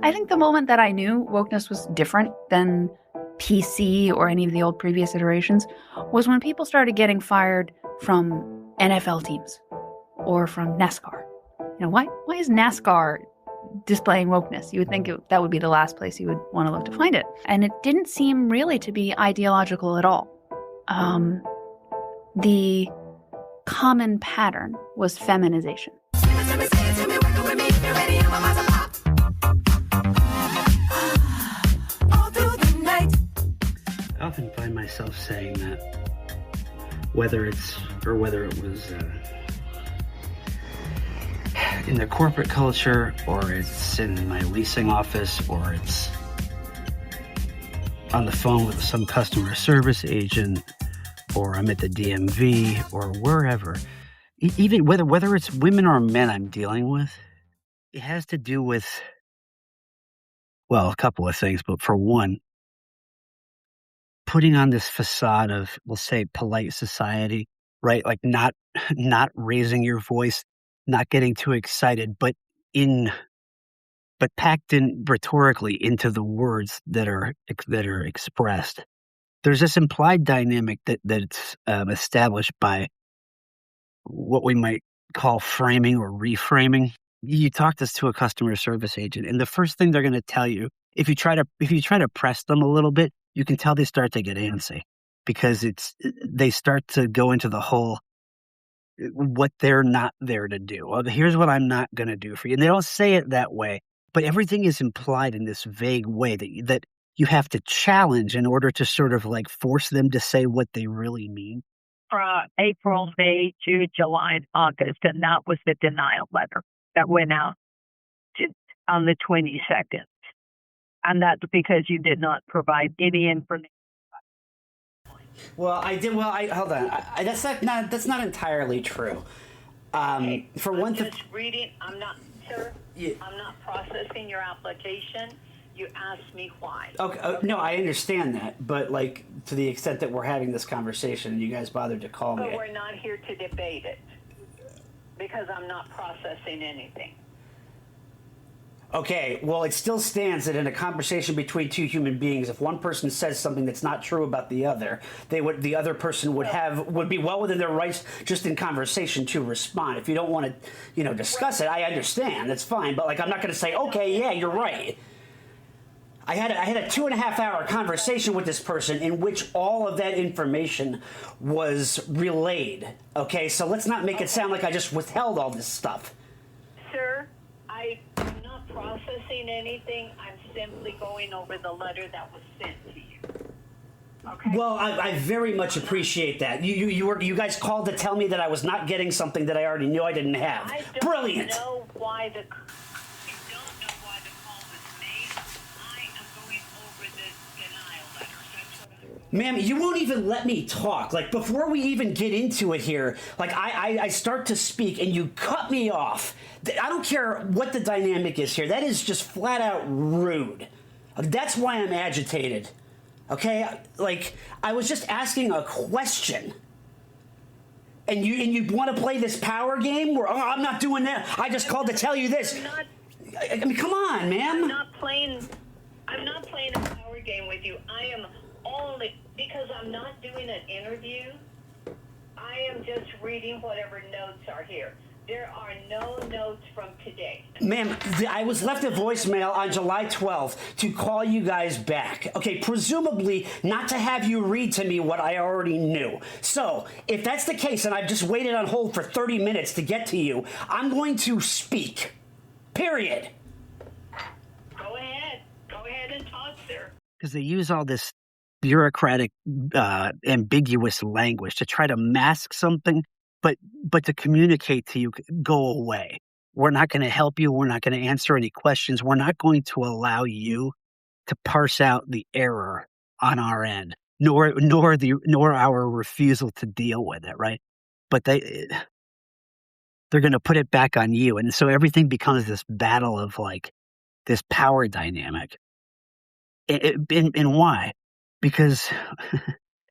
I think the moment that I knew wokeness was different than PC or any of the old previous iterations was when people started getting fired from NFL teams or from NASCAR. Why is NASCAR displaying wokeness? You would think that would be the last place you would want to look to find it. And it didn't seem really to be ideological at all. The common pattern was feminization. I often find myself saying that, whether it was in the corporate culture, or it's in my leasing office, or it's on the phone with some customer service agent, or I'm at the DMV, or wherever, even whether it's women or men I'm dealing with, it has to do with, well, a couple of things, but for one, putting on this facade of, we'll say, polite society, right? Like not raising your voice, not getting too excited, but packed in rhetorically into the words that are expressed. There's this implied dynamic that's established by what we might call framing or reframing. You talk this to a customer service agent, and the first thing they're going to tell you, if you try to press them a little bit, you can tell they start to get antsy, because they start to go into the whole what they're not there to do. Well, here's what I'm not going to do for you. And they don't say it that way, but everything is implied in this vague way that you have to challenge in order to sort of like force them to say what they really mean. April, May, June, July, and August, and that was the denial letter that went out on the 22nd. And that's because you did not provide any information. Well, I did. Well, hold on. That's not entirely true. Okay. For one thing, just reading. I'm not, sir. Yeah. I'm not processing your application. You asked me why. Okay. No, I understand that, but like to the extent that we're having this conversation, and you guys bothered to call me. But we're not here to debate it because I'm not processing anything. Okay, well, it still stands that in a conversation between two human beings, if one person says something that's not true about the other, the other person would be well within their rights just in conversation to respond. If you don't want to, discuss it, I understand. That's fine. But like, I'm not going to say, okay, yeah, you're right. I had a 2.5-hour conversation with this person in which all of that information was relayed. Okay, so let's not make it sound like I just withheld all this stuff. Sir, I'm not processing anything. I'm simply going over the letter that was sent to you. Okay. Well, I very much appreciate that. You guys called to tell me that I was not getting something that I already knew I didn't have. Brilliant. I don't know why the call was made. I am going over the denial letter. That's what I'm going. Ma'am, you won't even let me talk. Like, before we even get into it here, like, I start to speak and you cut me off. I don't care what the dynamic is here. That is just flat out rude. That's why I'm agitated. Okay? Like, I was just asking a question. And you want to play this power game where, I'm not doing that. I just called to tell you this. I mean, come on, ma'am. I'm not playing a power game with you. I am only, because I'm not doing an interview, I am just reading whatever notes are here. There are no notes from today. Ma'am, I was left a voicemail on July 12th to call you guys back. Okay, presumably not to have you read to me what I already knew. So, if that's the case and I've just waited on hold for 30 minutes to get to you, I'm going to speak. Period. Go ahead and talk, sir. Because they use all this bureaucratic, ambiguous language to try to mask something, but to communicate to you, go away. We're not going to help you. We're not going to answer any questions. We're not going to allow you to parse out the error on our end, nor our refusal to deal with it, right? But they're going to put it back on you, and so everything becomes this battle of like this power dynamic. And why? Because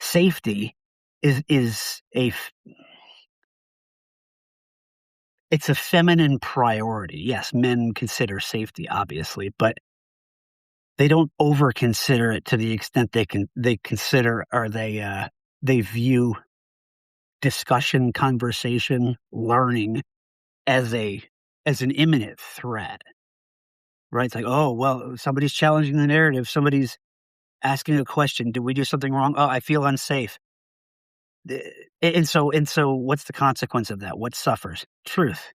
safety is it's a feminine priority. Yes, men consider safety, obviously, but they don't over consider it to the extent they consider or they view discussion, conversation, learning as an imminent threat. Right? It's like, oh well, somebody's challenging the narrative, somebody's asking a question. Did we do something wrong? Oh, I feel unsafe. And so what's the consequence of that? What suffers? Truth,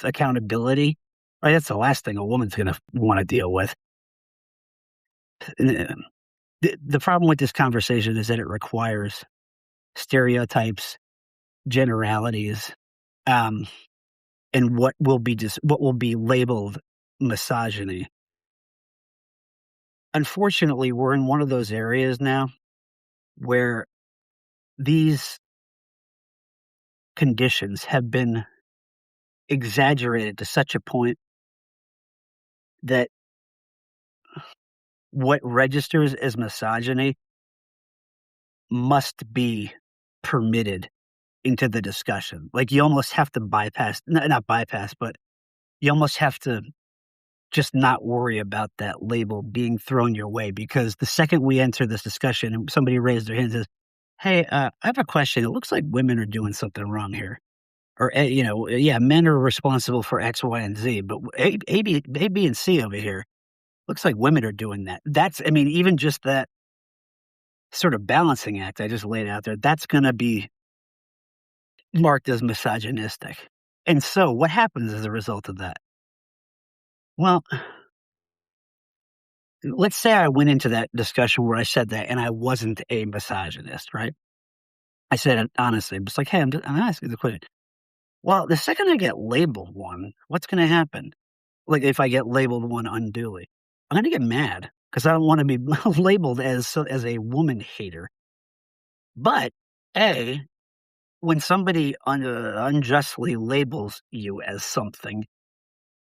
accountability. Right? That's the last thing a woman's going to want to deal with. The problem with this conversation is that it requires stereotypes, generalities, and what will be labeled misogyny. Unfortunately, we're in one of those areas now where these conditions have been exaggerated to such a point that what registers as misogyny must be permitted into the discussion. Like, you almost have to not bypass, but you almost have to just not worry about that label being thrown your way, because the second we enter this discussion and somebody raised their hand and says, hey, I have a question. It looks like women are doing something wrong here. Or, men are responsible for X, Y, and Z, but A, B, and C over here, looks like women are doing that. Even just that sort of balancing act I just laid out there, that's going to be marked as misogynistic. And so what happens as a result of that? Well, let's say I went into that discussion where I said that and I wasn't a misogynist, right? I said it honestly. It's like, hey, I'm asking the question. Well, the second I get labeled one, what's going to happen? Like, if I get labeled one unduly, I'm going to get mad because I don't want to be labeled as a woman hater. But when somebody unjustly labels you as something,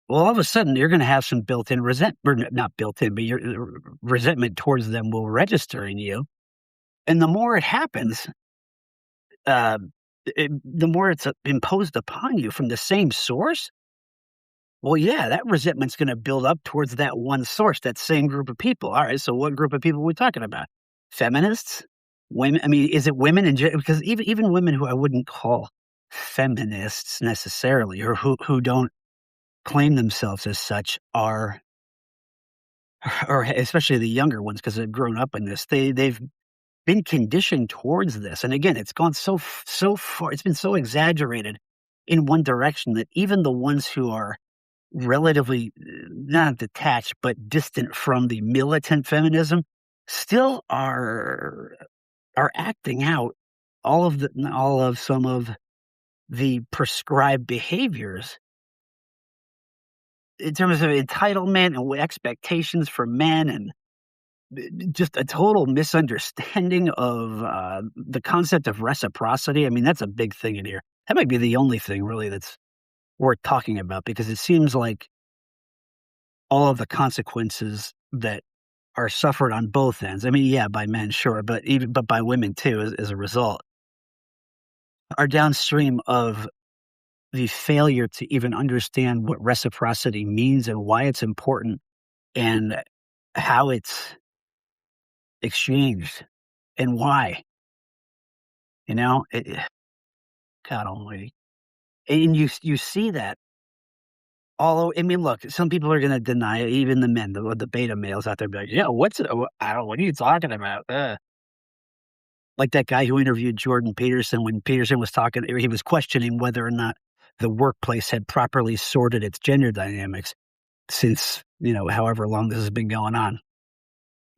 well, all of a sudden you're going to have some built-in resentment, or not built-in, but your resentment towards them will register in you. And the more it happens, the more it's imposed upon you from the same source. Well, yeah, that resentment's going to build up towards that one source, that same group of people. All right, so what group of people are we talking about? Feminists? Women? I mean, is it women? Because even women who I wouldn't call feminists necessarily, or who don't claim themselves as such, or especially the younger ones, because they've grown up in this, they've been conditioned towards this. And again, it's gone so far, it's been so exaggerated in one direction that even the ones who are relatively not detached but distant from the militant feminism still are acting out all of some of the prescribed behaviors in terms of entitlement and expectations for men, and just a total misunderstanding of the concept of reciprocity. I mean, that's a big thing in here. That might be the only thing really that's worth talking about, because it seems like all of the consequences that are suffered on both ends, I mean, yeah, by men, sure, but by women too, as a result, are downstream of the failure to even understand what reciprocity means and why it's important and how it's exchanged and why. God almighty. And you see that look, some people are going to deny it, even the men, the beta males out there, be like, yeah, what are you talking about? Like that guy who interviewed Jordan Peterson, when Peterson was talking, he was questioning whether or not the workplace had properly sorted its gender dynamics since, however long this has been going on,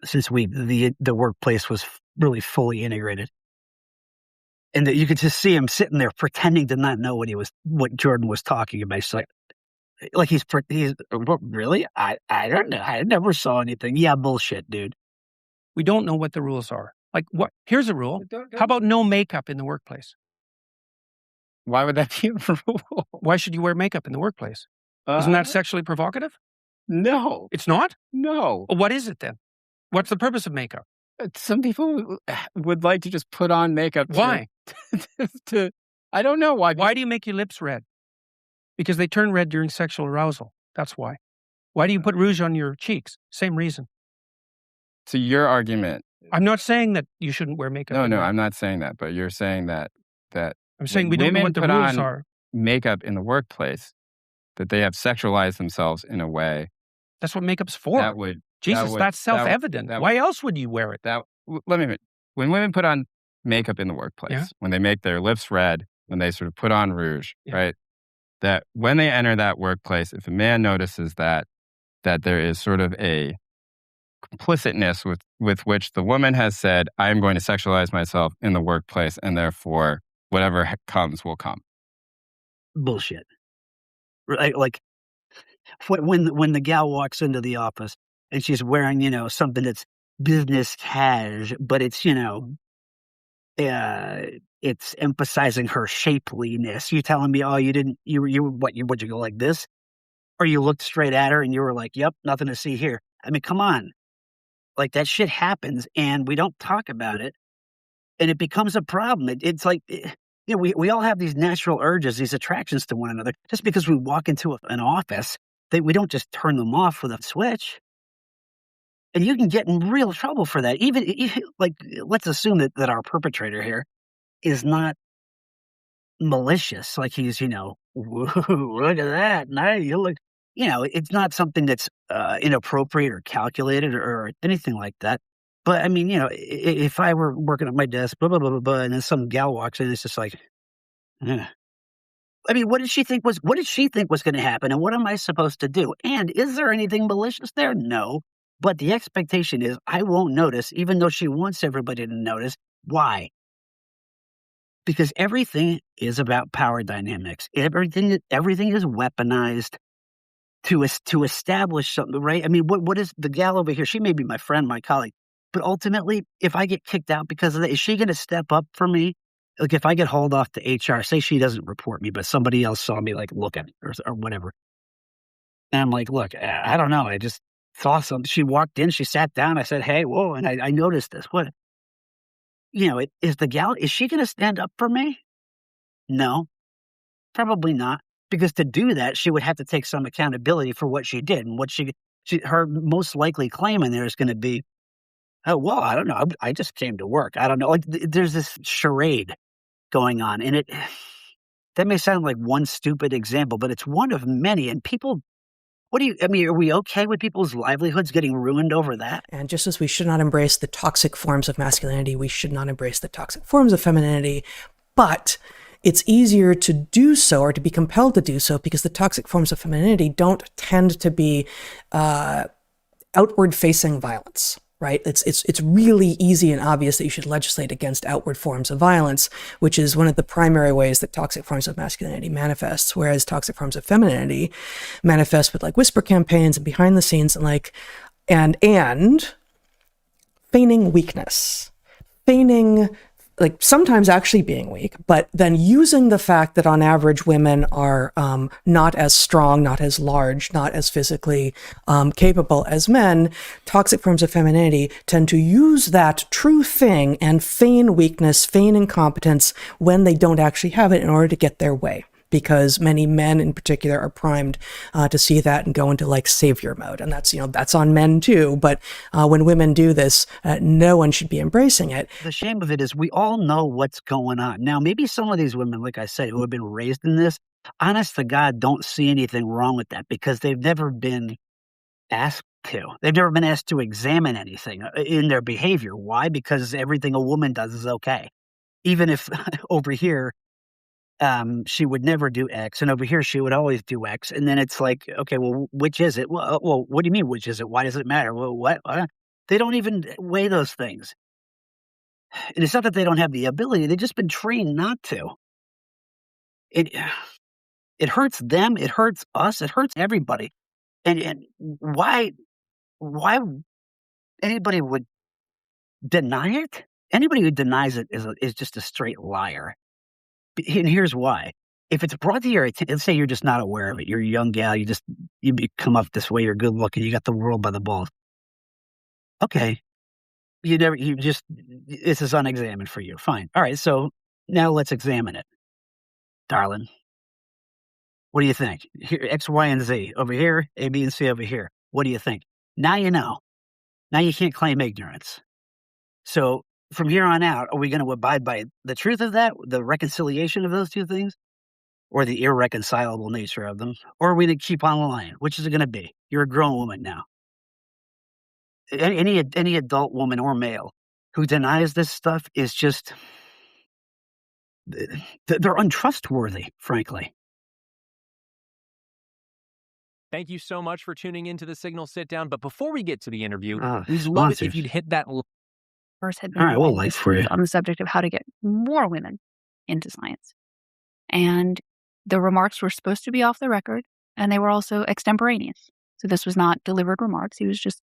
since the workplace was really fully integrated. And that you could just see him sitting there pretending to not know what Jordan was talking about. He's like he's really? I don't know. I never saw anything. Yeah, bullshit, dude. We don't know what the rules are. Like, what? Here's a rule. How about no makeup in the workplace? Why would that be a rule? Why should you wear makeup in the workplace? Isn't that sexually provocative? No. It's not? No. Well, what is it then? What's the purpose of makeup? Some people would like to just put on makeup. Why? I don't know why. Why do you make your lips red? Because they turn red during sexual arousal. That's why. Why do you put rouge on your cheeks? Same reason. To your argument. I'm not saying that you shouldn't wear makeup. No, I'm not saying that. But you're saying that I'm saying we don't know what the rules are. Makeup in the workplace, that they have sexualized themselves in a way. That's what makeup's for. That's self-evident. Why else would you wear it? When women put on makeup in the workplace, when they make their lips red, when they sort of put on rouge, right? That when they enter that workplace, if a man notices that there is sort of a complicitness with which the woman has said, I am going to sexualize myself in the workplace, and therefore whatever comes will come. Bullshit. Right? Like when the gal walks into the office and she's wearing, something that's business cash, but it's, it's emphasizing her shapeliness. You telling me, oh, would you go like this? Or you looked straight at her and you were like, yep, nothing to see here. I mean, come on. Like, that shit happens and we don't talk about it. And it becomes a problem. It's like, we all have these natural urges, these attractions to one another. Just because we walk into an office, we don't just turn them off with a switch. And you can get in real trouble for that. Even like, let's assume that our perpetrator here is not malicious. Like he's, look at that. Now you look, it's not something that's inappropriate or calculated or anything like that. But I mean, if I were working at my desk, blah, blah, blah, blah, blah, and then some gal walks in, it's just like, I mean, what did she think was going to happen? And what am I supposed to do? And is there anything malicious there? No. But the expectation is I won't notice, even though she wants everybody to notice. Why? Because everything is about power dynamics. Everything is weaponized to establish something, right? I mean, what is the gal over here? She may be my friend, my colleague, but ultimately, if I get kicked out because of that, is she going to step up for me? Like if I get hauled off to HR, say she doesn't report me, but somebody else saw me like look at me or whatever. And I'm like, look, I don't know. I just saw something. She walked in, she sat down. I said, hey, whoa. And I noticed this. What? Is the gal, is she going to stand up for me? No, probably not. Because to do that, she would have to take some accountability for what she did. And what her most likely claim in there is going to be, oh, well, I don't know. I just came to work. I don't know. Like there's this charade going on. And that may sound like one stupid example, but it's one of many. And people, are we okay with people's livelihoods getting ruined over that? And just as we should not embrace the toxic forms of masculinity, we should not embrace the toxic forms of femininity. But it's easier to do so or to be compelled to do so because the toxic forms of femininity don't tend to be outward-facing violence. Right? It's really easy and obvious that you should legislate against outward forms of violence, which is one of the primary ways that toxic forms of masculinity manifests, whereas toxic forms of femininity manifest with like whisper campaigns and behind the scenes and feigning weakness, like sometimes actually being weak, but then using the fact that on average women are not as strong, not as large, not as physically capable as men. Toxic forms of femininity tend to use that true thing and feign weakness, feign incompetence when they don't actually have it in order to get their way. Because many men in particular are primed to see that and go into like savior mode. And that's on men too. But when women do this, no one should be embracing it. The shame of it is we all know what's going on. Now, maybe some of these women, like I said, who have been raised in this, honest to God, don't see anything wrong with that because they've never been asked to. They've never been asked to examine anything in their behavior. Why? Because everything a woman does is okay. Even if over here, she would never do X, and over here she would always do X. And then it's like, okay, well, which is it? Well, what do you mean, which is it? Why does it matter? Well, what? They don't even weigh those things. And it's not that they don't have the ability; they've just been trained not to. It hurts them. It hurts us. It hurts everybody. And why anybody would deny it? Anybody who denies it is just a straight liar. And here's why. If it's brought to your attention, let's say you're just not aware of it. You're a young gal. You come up this way. You're good looking. You got the world by the balls. Okay. This is unexamined for you. Fine. All right. So now let's examine it. Darling, What do you think? Here, X, Y, and Z. Over here, A, B, and C over here. What do you think? Now you know. Now you can't claim ignorance. So from here on out, are we going to abide by the truth of that, the reconciliation of those two things, or the irreconcilable nature of them? Or are we going to keep on lying? Which is it going to be? You're a grown woman now. Any adult woman or male who denies this stuff is just, they're untrustworthy, frankly. Thank you so much for tuning into the Signal Sit Down. But before we get to the interview, we'd love it sponsors. if you'd hit that. First had been All right, we'll like for you. on the subject of how to get more women into science. And the remarks were supposed to be off the record, and they were also extemporaneous. So this was not delivered remarks. He was just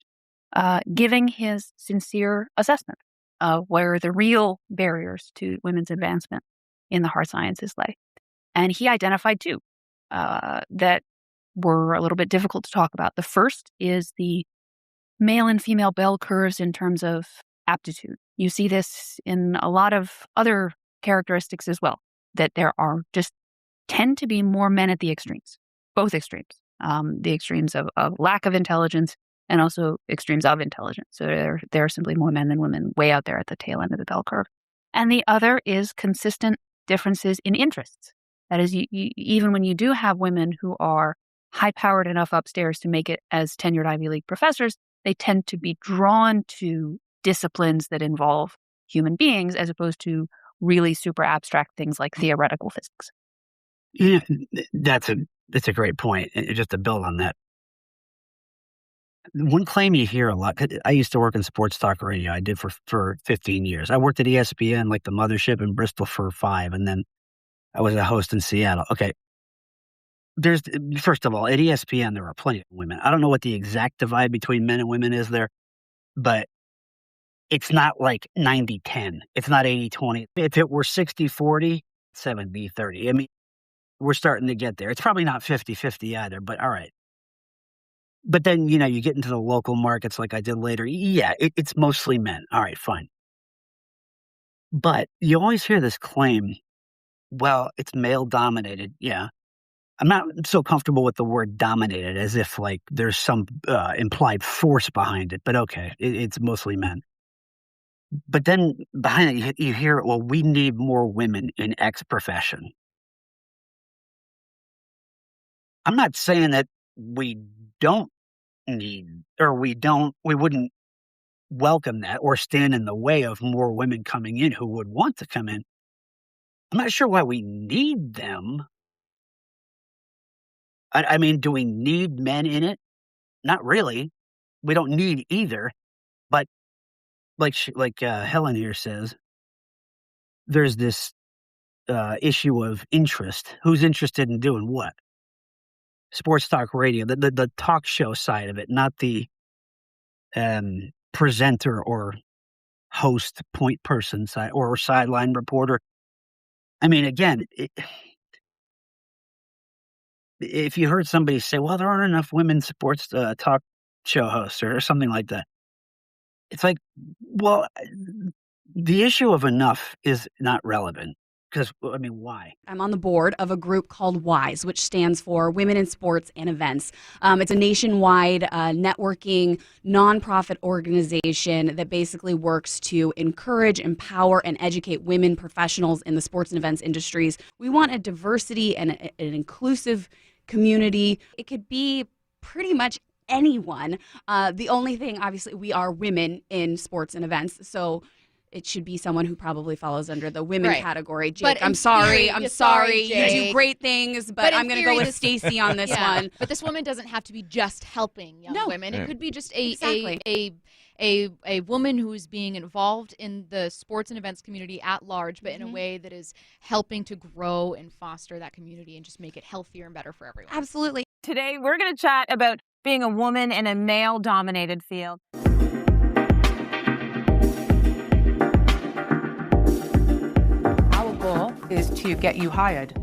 giving his sincere assessment of where the real barriers to women's advancement in the hard sciences lay. And he identified two that were a little bit difficult to talk about. The first is the male and female bell curves in terms of aptitude. You see this in a lot of other characteristics as well, that there are just tend to be more men at the extremes, both extremes, the extremes of lack of intelligence and also extremes of intelligence. So there are simply more men than women way out there at the tail end of the bell curve. And the other is consistent differences in interests. That is, even when you do have women who are high-powered enough upstairs to make it as tenured Ivy League professors, they tend to be drawn to disciplines that involve human beings as opposed to really super abstract things like theoretical physics. Yeah, that's a great point. And just to build on that, one claim you hear a lot, I used to work in sports talk radio. I did for 15 years. I worked at ESPN, like the mothership in Bristol, for 5, and then I was a host in Seattle. Okay. First of all, at ESPN, there are plenty of women. I don't know what the exact divide between men and women is there, but it's not like 90-10. It's not 80-20. If it were 60-40, 70-30. I mean, we're starting to get there. It's probably not 50-50 either, but all right. But then, you get into the local markets like I did later. Yeah, it's mostly men. All right, fine. But you always hear this claim, well, it's male-dominated. Yeah. I'm not so comfortable with the word dominated, as if like there's some implied force behind it, but okay, it's mostly men. But then behind it, you hear, well, we need more women in X profession. I'm not saying that we don't need, or we wouldn't welcome that or stand in the way of more women coming in who would want to come in. I'm not sure why we need them. I mean, do we need men in it? Not really. We don't need either. But like Helen here says, there's this issue of interest. Who's interested in doing what? Sports talk radio, the talk show side of it, not the presenter or host point person side or sideline reporter. I mean, again, if you heard somebody say, well, there aren't enough women sports talk show hosts or something like that, it's like, well, the issue of enough is not relevant. Because, I mean, why? I'm on the board of a group called WISE, which stands for Women in Sports and Events. It's a nationwide networking nonprofit organization that basically works to encourage, empower, and educate women professionals in the sports and events industries. We want a diversity and an inclusive community. It could be pretty much anyone. The only thing, obviously, we are women in sports and events, so it should be someone who probably falls under the women category. Jake, I'm sorry. You do great things, but I'm going to go with Stacy on this one. But this woman doesn't have to be just helping young women. It could be just a woman who is being involved in the sports and events community at large, but in a way that is helping to grow and foster that community and just make it healthier and better for everyone. Absolutely. Today, we're going to chat about being a woman in a male-dominated field. Is to get you hired.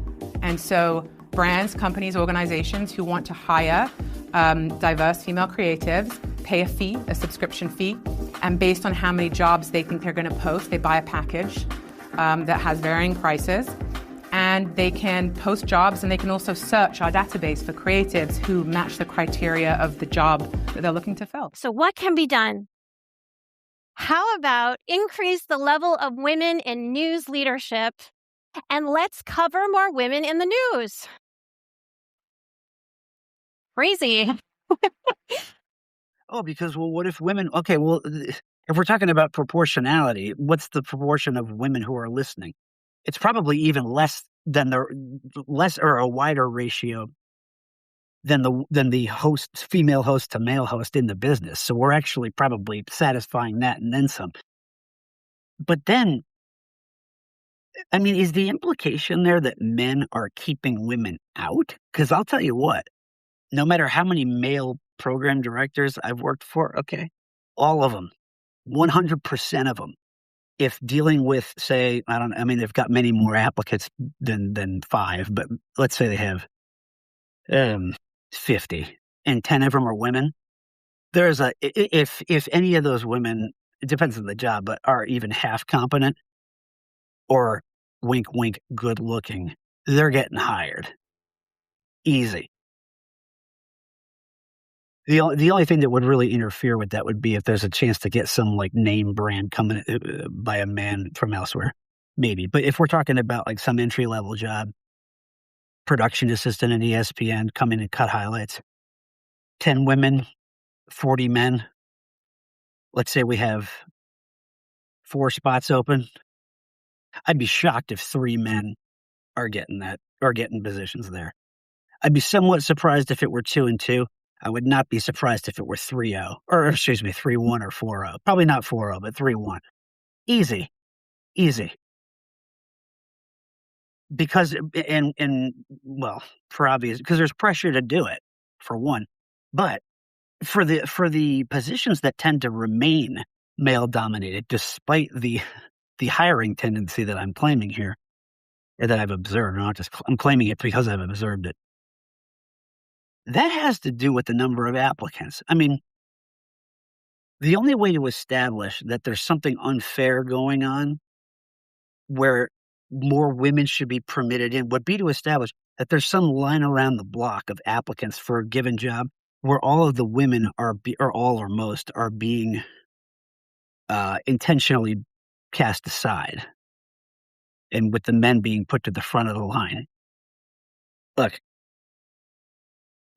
And so brands, companies, organizations who want to hire diverse female creatives pay a fee, a subscription fee, and based on how many jobs they think they're going to post, they buy a package that has varying prices. and they can post jobs, and they can also search our database for creatives who match the criteria of the job that they're looking to fill. So what can be done? How about increase the level of women in news leadership, and let's cover more women in the news? Crazy. Oh, because, well, what if women, okay, well, if we're talking about proportionality, what's the proportion of women who are listening? It's probably even less than less or a wider ratio than the host, female host to male host in the business. So we're actually probably satisfying that and then some. But then, I mean, is the implication there that men are keeping women out? Because I'll tell you what, no matter how many male program directors I've worked for, okay, all of them, 100% of them, if dealing with, say, I mean, they've got many more applicants than 5, but let's say they have 50 and 10 of them are women. There's if any of those women, it depends on the job, but are even half competent or wink, wink, good looking, they're getting hired. Easy. The only thing that would really interfere with that would be if there's a chance to get some like name brand coming by a man from elsewhere, maybe. But if we're talking about like some entry level job, production assistant at ESPN, come in and cut highlights, 10 women, 40 men. Let's say we have 4 spots open. I'd be shocked if 3 men are getting positions there. I'd be somewhat surprised if it were 2 and 2. I would not be surprised if it were 3-0, or excuse me, 3-1 or 4-0. Probably not 4-0, but 3-1. Easy. Because, and well, for obvious, because there's pressure to do it, for one. But for the positions that tend to remain male dominated, despite the hiring tendency that I'm claiming here, or that I've observed, I'm claiming it because I've observed it. That has to do with the number of applicants. I mean, the only way to establish that there's something unfair going on where more women should be permitted in would be to establish that there's some line around the block of applicants for a given job where all of the women or all or most are being intentionally cast aside, and with the men being put to the front of the line. Look,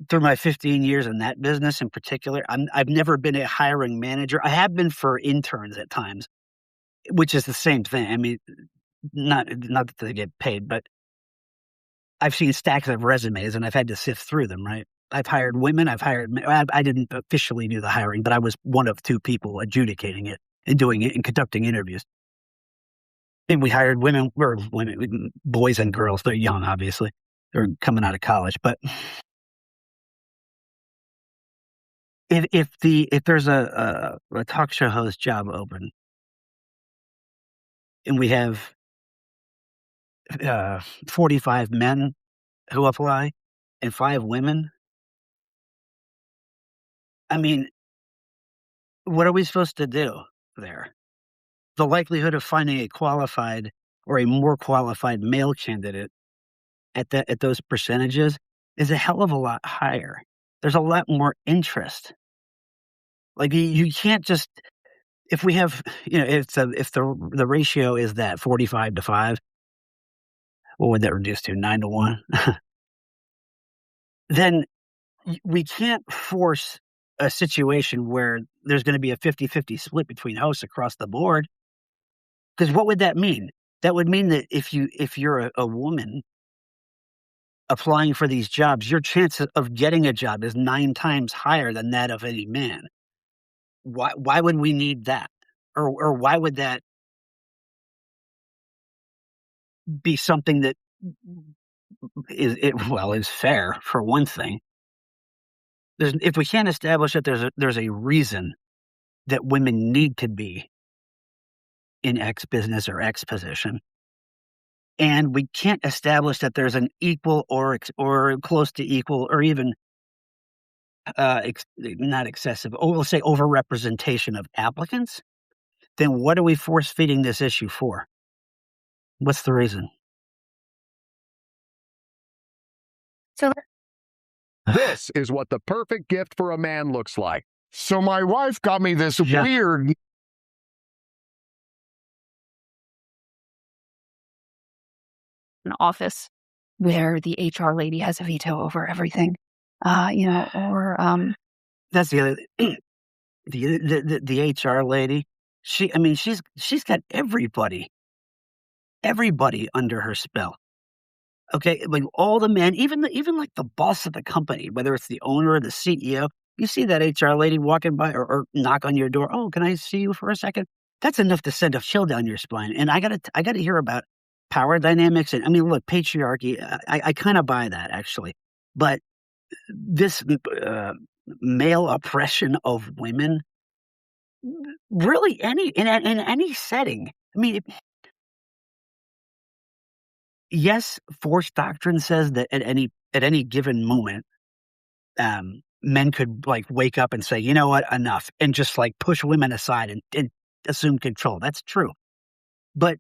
through my 15 years in that business in particular, I've never been a hiring manager. I have been for interns at times, which is the same thing. I mean, not that they get paid, but I've seen stacks of resumes and I've had to sift through them, right? I've hired women. I didn't officially do the hiring, but I was one of 2 people adjudicating it and doing it and conducting interviews. And we hired women, boys and girls. They're young, obviously. They're coming out of college, but if there's a talk show host job open and we have 45 men who apply and 5 women, I mean, what are we supposed to do there? The likelihood of finding a qualified or a more qualified male candidate at those percentages is a hell of a lot higher. There's a lot more interest. Like you can't just, if we have, if the ratio is that 45 to 5, what would that reduce to? 9 to 1? Then we can't force a situation where there's going to be a 50-50 split between hosts across the board. Because what would that mean? That would mean that if you're a woman applying for these jobs, your chance of getting a job is 9 times higher than that of any man. Why would we need that? Or why would that be something that is fair, for one thing? If we can't establish that there's a reason that women need to be in X business or X position, and we can't establish that there's an equal or close to equal or even not excessive, we'll say overrepresentation of applicants, then what are we force feeding this issue for? What's the reason? So this is what the perfect gift for a man looks like. So my wife got me this weird... An office where the HR lady has a veto over everything, or that's the other the HR lady. She's got everybody under her spell. Okay, like all the men, even like the boss of the company, whether it's the owner or the CEO. You see that HR lady walking by or knock on your door. Oh, can I see you for a second? That's enough to send a chill down your spine. And I gotta hear about power dynamics. And look, patriarchy, I kind of buy that actually. But this male oppression of women, really in any setting. Yes, force doctrine says that at any given moment, men could like wake up and say, you know what, enough, and just like push women aside and assume control. That's true. But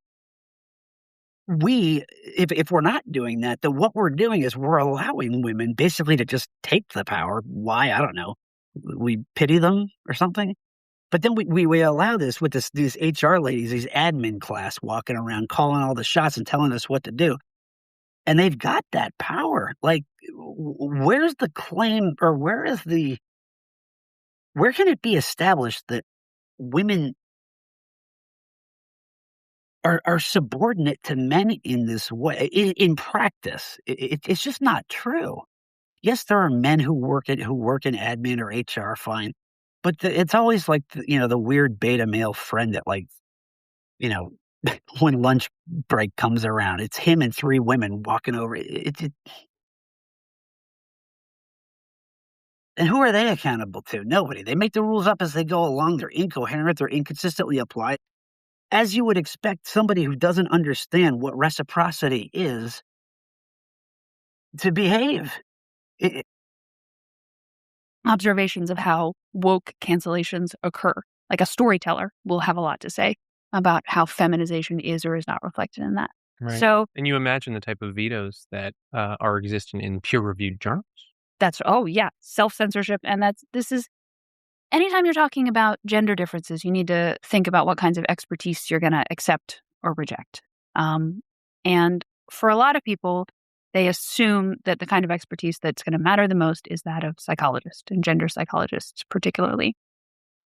if we're not doing that, then what we're doing is we're allowing women basically to just take the power. Why? I don't know. We pity them or something. But then we allow this with these HR ladies, these admin class walking around calling all the shots and telling us what to do. And they've got that power. Like, where's the claim, or where can it be established that women are subordinate to men in this way? In practice, it's just not true. Yes, there are men who work in admin or HR, fine, but it's always like the weird beta male friend that when lunch break comes around, it's him and three women walking over. And who are they accountable to? Nobody. They make the rules up as they go along. They're incoherent. They're inconsistently applied. As you would expect somebody who doesn't understand what reciprocity is to behave. Observations of how woke cancellations occur. Like a storyteller will have a lot to say about how feminization is or is not reflected in that. Right. So, and you imagine the type of vetoes that are existing in peer-reviewed journals. Self-censorship. And this is, anytime you're talking about gender differences, you need to think about what kinds of expertise you're going to accept or reject. And for a lot of people, they assume that the kind of expertise that's going to matter the most is that of psychologists and gender psychologists particularly.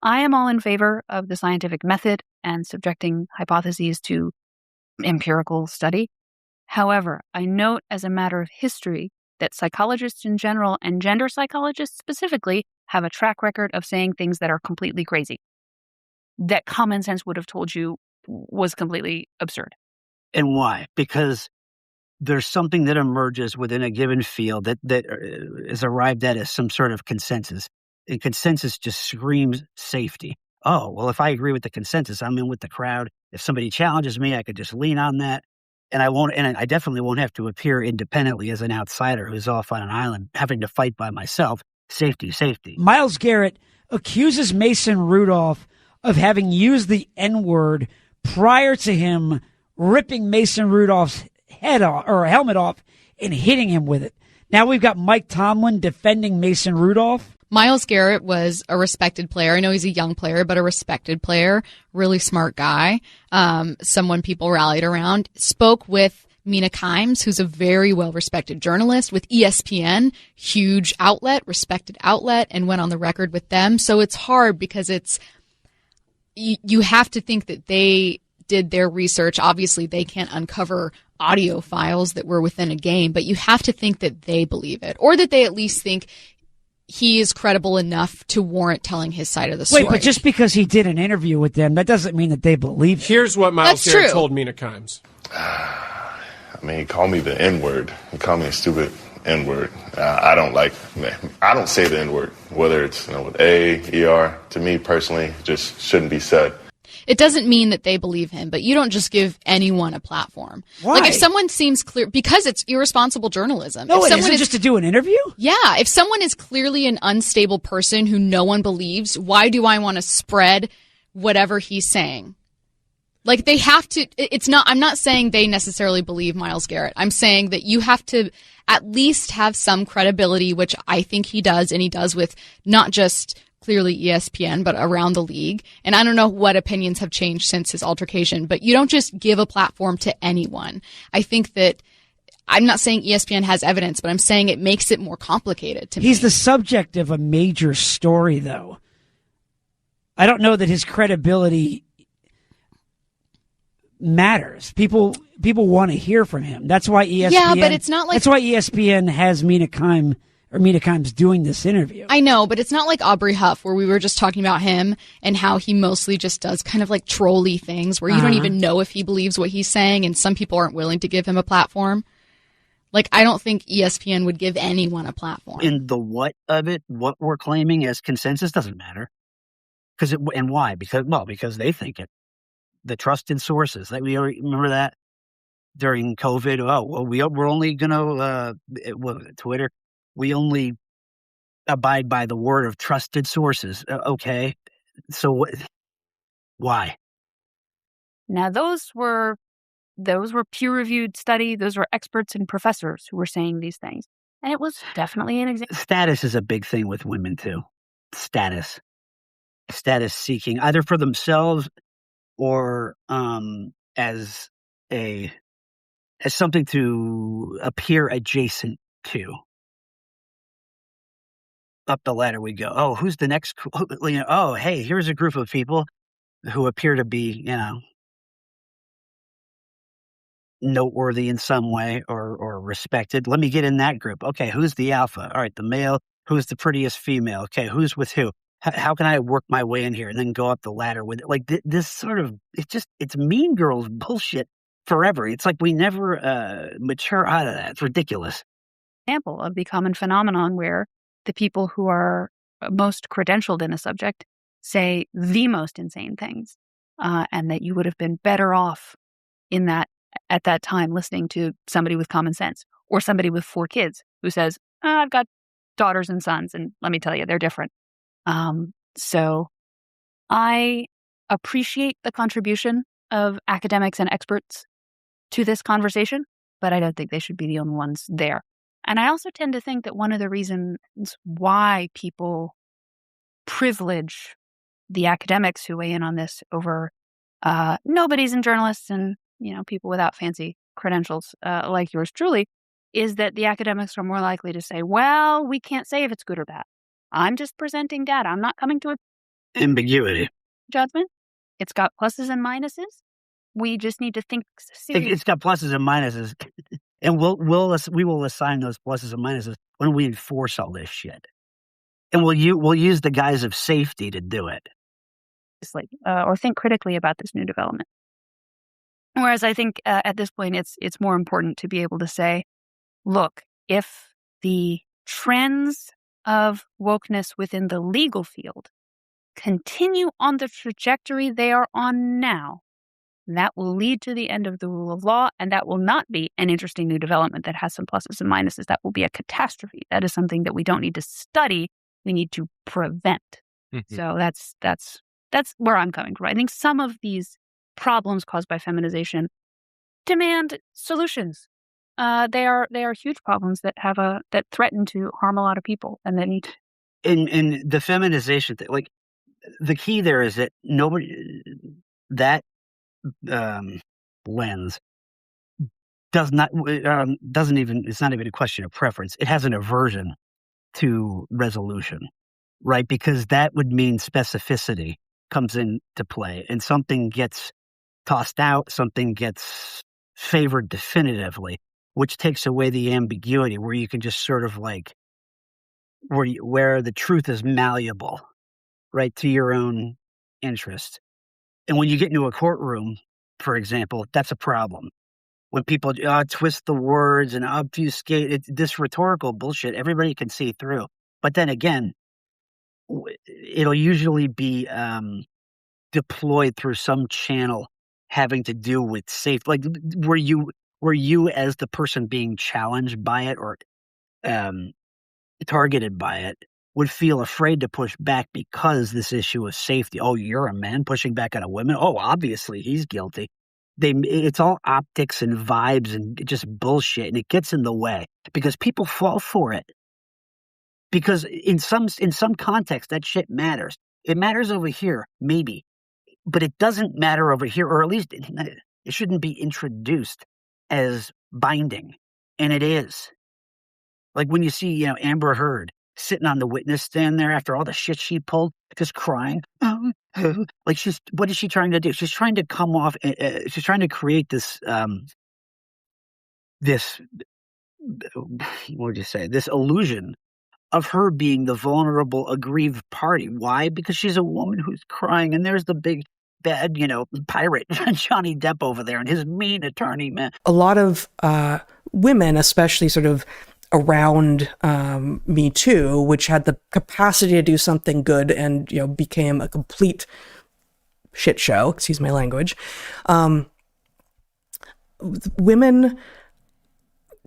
I am all in favor of the scientific method and subjecting hypotheses to empirical study. However, I note as a matter of history that psychologists in general and gender psychologists specifically have a track record of saying things that are completely crazy, that common sense would have told you was completely absurd. And why? Because there's something that emerges within a given field that is arrived at as some sort of consensus. And consensus just screams safety. Oh, well, if I agree with the consensus, I'm in with the crowd. If somebody challenges me, I could just lean on that. And I definitely won't have to appear independently as an outsider who's off on an island having to fight by myself. Safety. Myles Garrett accuses Mason Rudolph of having used the N-word prior to him ripping Mason Rudolph's head off or helmet off and hitting him with it. Now we've got Mike Tomlin defending Mason Rudolph. Myles Garrett was a respected player. I know he's a young player, but a respected player, really smart guy, someone people rallied around. Spoke with Mina Kimes, who's a very well-respected journalist with ESPN, huge outlet, respected outlet, and went on the record with them. So it's hard because you have to think that they did their research. Obviously, they can't uncover audio files that were within a game, but you have to think that they believe it, or that they at least think he is credible enough to warrant telling his side of the story. Wait, but just because he did an interview with them, that doesn't mean that they believe him. Here's what Myles Garrett told Mina Kimes. He called me the N-word. He called me a stupid N-word. I don't say the N-word, whether it's with A, E-R. To me personally, just shouldn't be said. It doesn't mean that they believe him, but you don't just give anyone a platform. Why? Like if someone seems clear, because it's irresponsible journalism. No, if it isn't just to do an interview? Yeah. If someone is clearly an unstable person who no one believes, why do I want to spread whatever he's saying? Like they have to, I'm not saying they necessarily believe Myles Garrett. I'm saying that you have to at least have some credibility, which I think he does, and he does with not just clearly ESPN, but around the league. And I don't know what opinions have changed since his altercation, but you don't just give a platform to anyone. I think that I'm not saying ESPN has evidence, but I'm saying it makes it more complicated to me. He's the subject of a major story, though. I don't know that his credibility matters. People want to hear from him. That's why ESPN. Yeah, but it's not like that's why ESPN has Mina Kimes doing this interview. I know, but it's not like Aubrey Huff, where we were just talking about him and how he mostly just does kind of like trolly things where you don't even know if he believes what he's saying, and some people aren't willing to give him a platform. Like, I don't think ESPN would give anyone a platform. In the what of it, what we're claiming as consensus doesn't matter. And why? Because they think it. The trusted sources. Like, we already remember that during COVID. Oh, well, we're only going to, Twitter, we only abide by the word of trusted sources. Okay. So why? Now, those were peer-reviewed study. Those were experts and professors who were saying these things. And it was definitely an example. Status is a big thing with women, too. Status seeking, either for themselves or as something to appear adjacent to. Up the ladder we go. Oh, who's the next? Oh, hey, here's a group of people who appear to be, noteworthy in some way or respected. Let me get in that group. Okay, who's the alpha? All right, the male. Who's the prettiest female? Okay, who's with who? How can I work my way in here and then go up the ladder with it? Like this sort of, it's Mean Girls bullshit forever. It's like we never mature out of that. It's ridiculous. Example of the common phenomenon where the people who are most credentialed in a subject say the most insane things, and that you would have been better off at that time listening to somebody with common sense or somebody with 4 kids who says, I've got daughters and sons, and let me tell you, they're different. So I appreciate the contribution of academics and experts to this conversation, but I don't think they should be the only ones there. And I also tend to think that one of the reasons why people privilege the academics who weigh in on this over nobodies and journalists and people without fancy credentials like yours truly is that the academics are more likely to say, well, we can't say if it's good or bad. I'm just presenting data. I'm not coming to a ambiguity judgment. It's got pluses and minuses. We just need to think seriously. It's got pluses and minuses, and we will assign those pluses and minuses when we enforce all this shit, and we'll use the guise of safety to do it. Or think critically about this new development. Whereas I think at this point it's more important to be able to say, look, if the trends of wokeness within the legal field continue on the trajectory they are on now, that will lead to the end of the rule of law, and that will not be an interesting new development that has some pluses and minuses. That will be a catastrophe. That is something that we don't need to study. We need to prevent. Mm-hmm. So that's where I'm coming from. I think some of these problems caused by feminization demand solutions. They are huge problems that threaten to harm a lot of people, and they need. In the feminization thing, like the key there is that lens doesn't even. It's not even a question of preference. It has an aversion to resolution, right? Because that would mean specificity comes into play, and something gets tossed out, something gets favored definitively, which takes away the ambiguity where you can just sort of like, where the truth is malleable, right, to your own interest. And when you get into a courtroom, for example, that's a problem. When people twist the words and obfuscate, this rhetorical bullshit, everybody can see through. But then again, it'll usually be deployed through some channel having to do with safe, like where you as the person being challenged by it or targeted by it would feel afraid to push back because this issue of safety. Oh, you're a man pushing back on a woman? Oh, obviously he's guilty. It's all optics and vibes and just bullshit, and it gets in the way because people fall for it. Because in some context, that shit matters. It matters over here, maybe, but it doesn't matter over here, or at least it shouldn't be introduced as binding, and it is. Like when you see, Amber Heard sitting on the witness stand there after all the shit she pulled, just crying. Like what is she trying to do? She's trying to come off. She's trying to create this, what would you say? This illusion of her being the vulnerable, aggrieved party. Why? Because she's a woman who's crying, and there's the big bad, pirate Johnny Depp over there and his mean attorney, man. A lot of women, especially sort of around Me Too, which had the capacity to do something good and, became a complete shit show, excuse my language. Women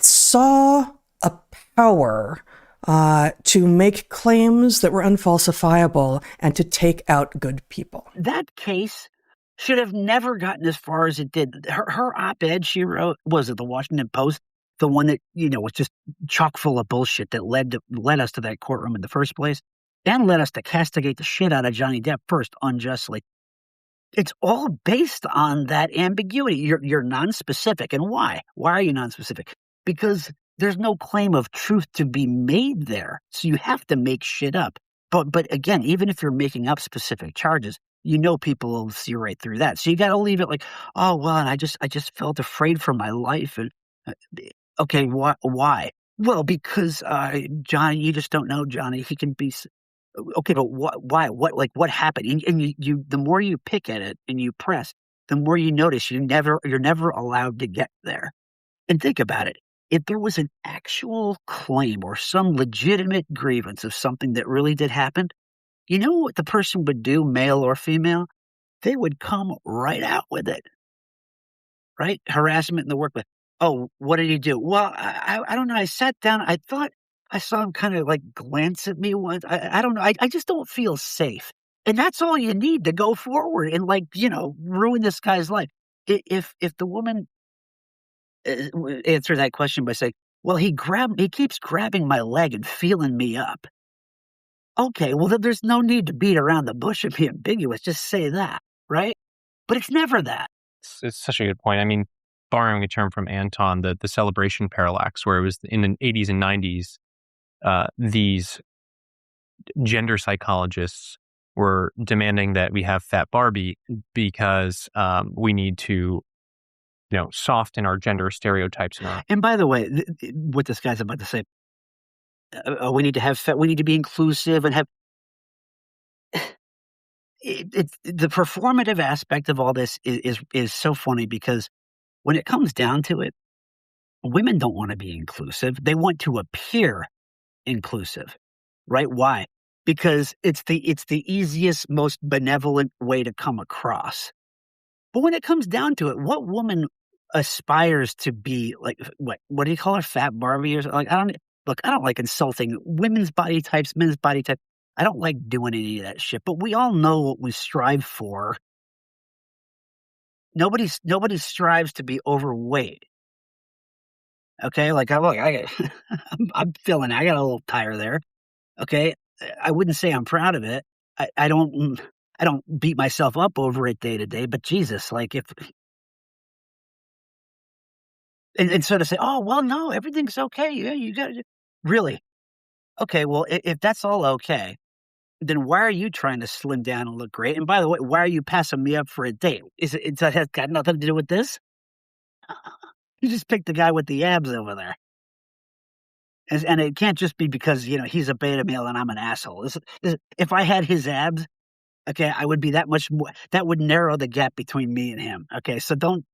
saw a power to make claims that were unfalsifiable and to take out good people. That case should have never gotten as far as it did. Her op-ed she wrote, was it the Washington Post? The one that, was just chock full of bullshit that led us to that courtroom in the first place and led us to castigate the shit out of Johnny Depp first unjustly. It's all based on that ambiguity. You're nonspecific. And why? Why are you nonspecific? Because there's no claim of truth to be made there. So you have to make shit up. But again, even if you're making up specific charges, people will see right through that. So you got to leave it like, oh, well, and I just felt afraid for my life. And okay, why? Well, because Johnny, you just don't know Johnny. He can be okay, but why? What happened? And you the more you pick at it and you press, the more you notice you're never allowed to get there. And think about it. If there was an actual claim or some legitimate grievance of something that really did happen, you know what the person would do, male or female? They would come right out with it. Right? Harassment in the workplace. Oh, what did he do? Well, I don't know. I sat down. I thought I saw him kind of like glance at me once. I don't know. I just don't feel safe. And that's all you need to go forward and ruin this guy's life. If the woman answer that question by saying, well, he keeps grabbing my leg and feeling me up. Okay, well, then there's no need to beat around the bush and be ambiguous. Just say that, right? But it's never that. It's such a good point. I mean, borrowing a term from Anton, the celebration parallax, where it was in the 80s and 90s, these gender psychologists were demanding that we have Fat Barbie because we need to soften our gender stereotypes. And by the way, what this guy's about to say, we need to be inclusive and have it's the performative aspect of all this is so funny because when it comes down to it, women don't want to be inclusive. They want to appear inclusive, right? Why? Because it's the easiest, most benevolent way to come across. But when it comes down to it, what woman aspires to be like? What do you call her? Fat Barbie or something? Like, I don't like insulting women's body types, men's body type. I don't like doing any of that shit. But we all know what we strive for. Nobody strives to be overweight. Okay, like I'm feeling. I got a little tire there. Okay, I wouldn't say I'm proud of it. I don't beat myself up over it day to day. But Jesus, like if. And so to say, oh, well, no, everything's okay. Yeah, you got it. Really? Okay, well, if that's all okay, then why are you trying to slim down and look great? And by the way, why are you passing me up for a date? That has got nothing to do with this? You just picked the guy with the abs over there. And it can't just be because, he's a beta male and I'm an asshole. If I had his abs, okay, I would be that much more, that would narrow the gap between me and him. Okay, so don't,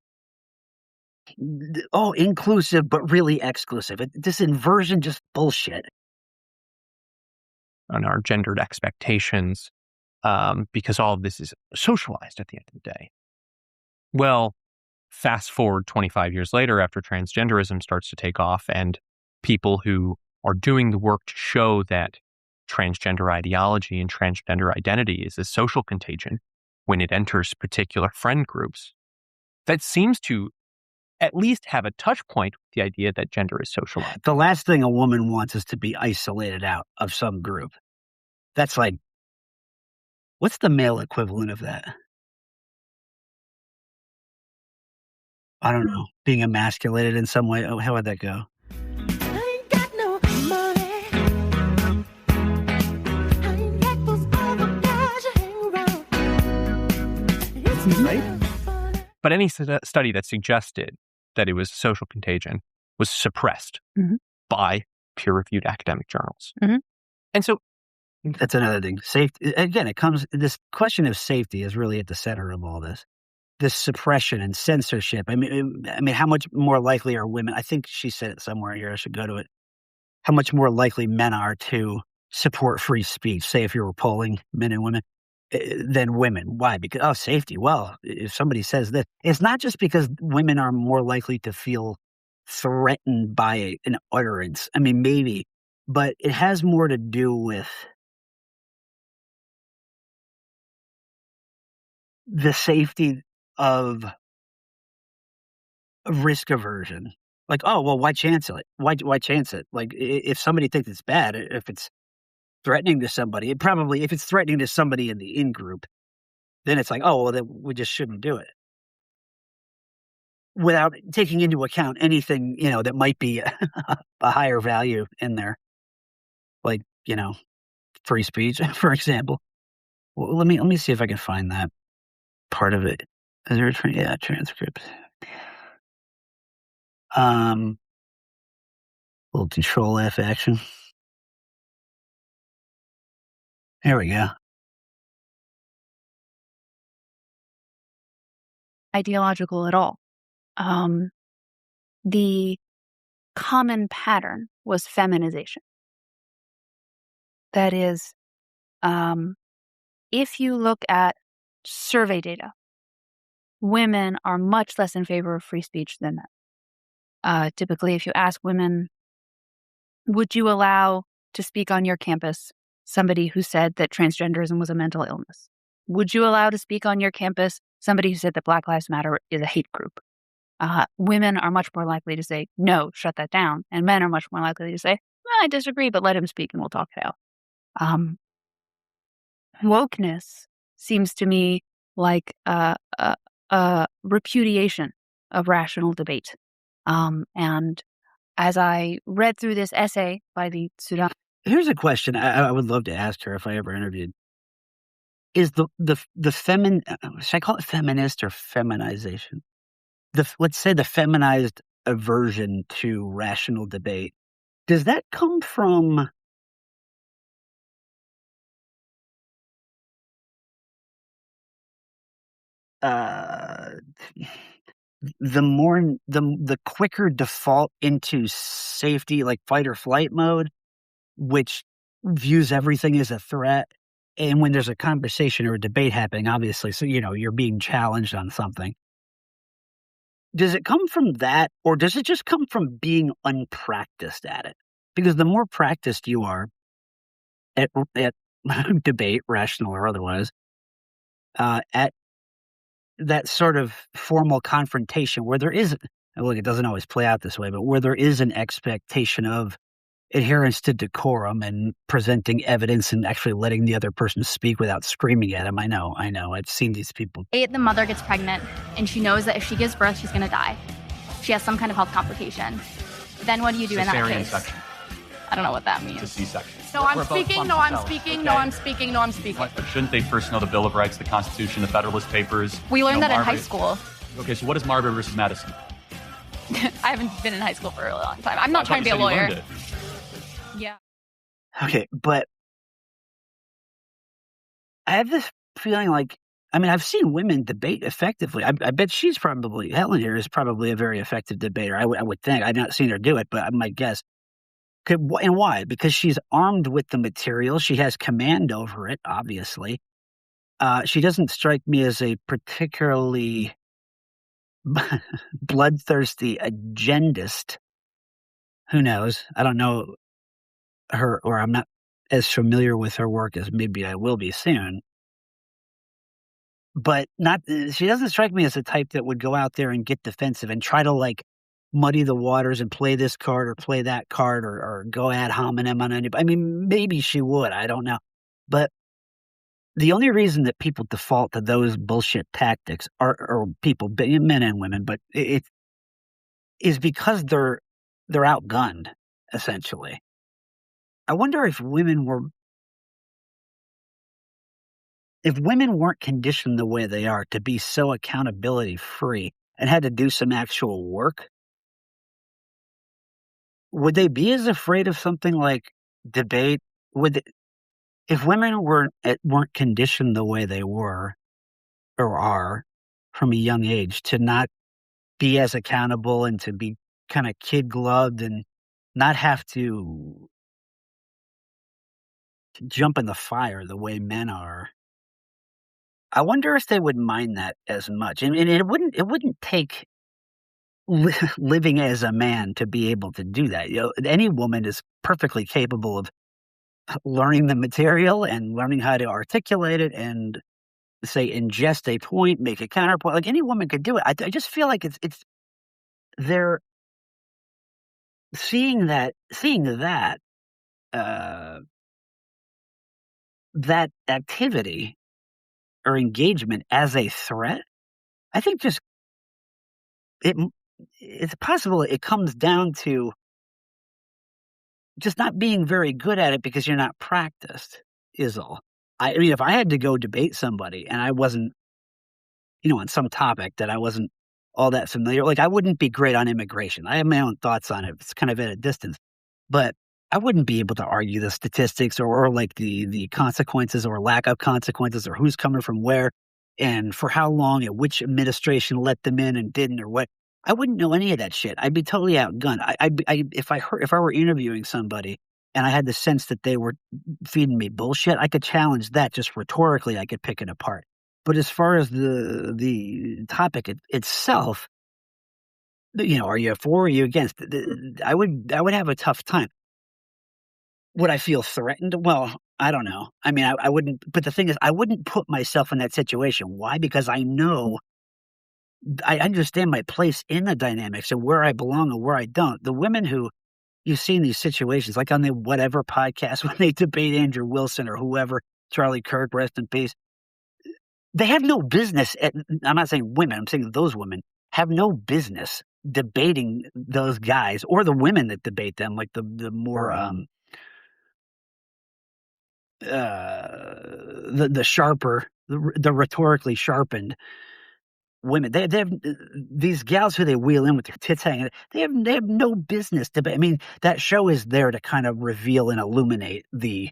inclusive, but really exclusive. This inversion, just bullshit. On our gendered expectations, because all of this is socialized at the end of the day. Well, fast forward 25 years later after transgenderism starts to take off and people who are doing the work to show that transgender ideology and transgender identity is a social contagion when it enters particular friend groups. that seems to at least have a touch point with the idea that gender is socialized. The last thing a woman wants is to be isolated out of some group. That's like, what's the male equivalent of that? I don't know. Being emasculated in some way. Oh, how would that go? Right? But any study that suggested that it was social contagion was suppressed by peer-reviewed academic journals. And so that's another thing. Safety, again, this question of safety is really at the center of all this. This suppression and censorship. I mean, how much more likely are women? I think she said it somewhere here. I should go to it. How much more likely men are to support free speech, say if you were polling men and women, than women. Why? Because, safety. Well, if somebody says this, it's not just because women are more likely to feel threatened by an utterance. I mean, maybe, but it has more to do with the safety of risk aversion. Like, why chance it? Why chance it? Like, if somebody thinks it's bad, if it's threatening to somebody, if it's threatening to somebody in the in-group, then it's like, then we just shouldn't do it. Without taking into account anything, that might be a higher value in there. Like, free speech, for example. Well, let me see if I can find that part of it. Is there a transcript? Little control F action. There we go. Ideological at all. The common pattern was feminization. That is, if you look at survey data, women are much less in favor of free speech than men. Typically, if you ask women, would you allow to speak on your campus somebody who said that transgenderism was a mental illness? Would you allow to speak on your campus somebody who said that Black Lives Matter is a hate group? Women are much more likely to say, no, shut that down. And men are much more likely to say, I disagree, but let him speak and we'll talk it out. Wokeness seems to me like a repudiation of rational debate. And as I read through this essay by the Sudan. Here's a question I would love to ask her if I ever interviewed. Is should I call it feminist or feminization? Let's say the feminized aversion to rational debate. Does that come from the quicker default into safety, like fight or flight mode, which views everything as a threat? And when there's a conversation or a debate happening, obviously, so, you're being challenged on something. Does it come from that, or does it just come from being unpracticed at it? Because the more practiced you are at debate, rational or otherwise, at that sort of formal confrontation where there is, look, it doesn't always play out this way, but where there is an expectation of adherence to decorum and presenting evidence and actually letting the other person speak without screaming at him. I know. I've seen these people. The mother gets pregnant and she knows that if she gives birth, she's going to die. She has some kind of health complication. Then what do you do in that case? Section. I don't know what that means. It's a C-section. No, I'm speaking. No, I'm speaking. No, I'm speaking. No, I'm speaking. But shouldn't they first know the Bill of Rights, the Constitution, the Federalist Papers? We learned that in high school. Okay, so what is Marbury versus Madison? I haven't been in high school for a really long time. I'm not trying to be a lawyer. Yeah. Okay, but I have this feeling like, I've seen women debate effectively. I bet Helen here is probably a very effective debater. I would think. I've not seen her do it, but I might guess. And why? Because she's armed with the material. She has command over it, obviously. She doesn't strike me as a particularly bloodthirsty agendist. Who knows? I don't know her, or I'm not as familiar with her work as maybe I will be soon. but she doesn't strike me as a type that would go out there and get defensive and try to like muddy the waters and play this card or play that card or go ad hominem on anybody. I mean, maybe she would. I don't know. But the only reason that people default to those bullshit tactics or people, men and women, but it is because they're outgunned, essentially. I wonder if women weren't conditioned the way they are to be so accountability free and had to do some actual work, would they be as afraid of something like debate? If women weren't conditioned the way they were or are from a young age to not be as accountable and to be kind of kid gloved and not have to jump in the fire the way men are, I wonder if they would mind that as much. And it wouldn't take living as a man to be able to do that. Any woman is perfectly capable of learning the material and learning how to articulate it and say ingest a point, make a counterpoint. Like any woman could do it. I just feel like it's they're seeing that that activity or engagement as a threat. I think just it's possible it comes down to just not being very good at it because you're not practiced is all. I mean, if I had to go debate somebody and I wasn't, on some topic that I wasn't all that familiar, like I wouldn't be great on immigration. I have my own thoughts on it. It's kind of at a distance, but I wouldn't be able to argue the statistics or like the consequences or lack of consequences or who's coming from where and for how long and which administration let them in and didn't or what. I wouldn't know any of that shit. I'd be totally outgunned. If I were interviewing somebody and I had the sense that they were feeding me bullshit, I could challenge that just rhetorically. I could pick it apart. But as far as the topic itself, are you for or are you against? I would have a tough time. Would I feel threatened? Well, I don't know. I mean, I wouldn't. But the thing is, I wouldn't put myself in that situation. Why? Because I know. I understand my place in the dynamics and where I belong and where I don't. The women who you see in these situations, like on the whatever podcast when they debate Andrew Wilson or whoever, Charlie Kirk, rest in peace, they have no business. I'm not saying women. I'm saying those women have no business debating those guys or the women that debate them, like the more the sharper, the rhetorically sharpened women. They have these gals who they wheel in with their tits hanging. They have no business to. I mean, that show is there to kind of reveal and illuminate the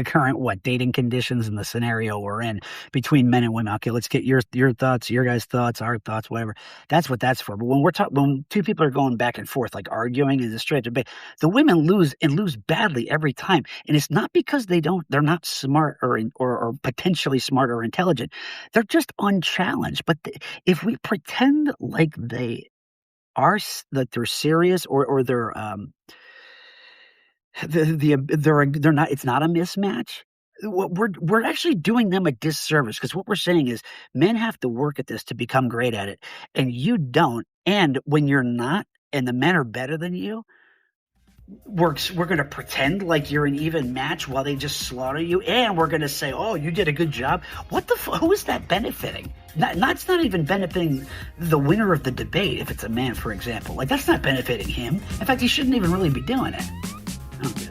current dating conditions and the scenario we're in between men and women. Okay, let's get your thoughts, your guys' thoughts, our thoughts, whatever. That's what that's for. But when when two people are going back and forth, like arguing in a straight debate, the women lose badly every time. And it's not because they're not smart or potentially smart or intelligent. They're just unchallenged. But if we pretend like they are, that they're serious or they're they're not. It's not a mismatch. We're actually doing them a disservice because what we're saying is men have to work at this to become great at it, and you don't. And when you're not, and the men are better than you, we're going to pretend like you're an even match while they just slaughter you, and we're going to say, "Oh, you did a good job." What the? Who is that benefiting? It's not even benefiting the winner of the debate if it's a man, for example. Like that's not benefiting him. In fact, he shouldn't even really be doing it. Okay.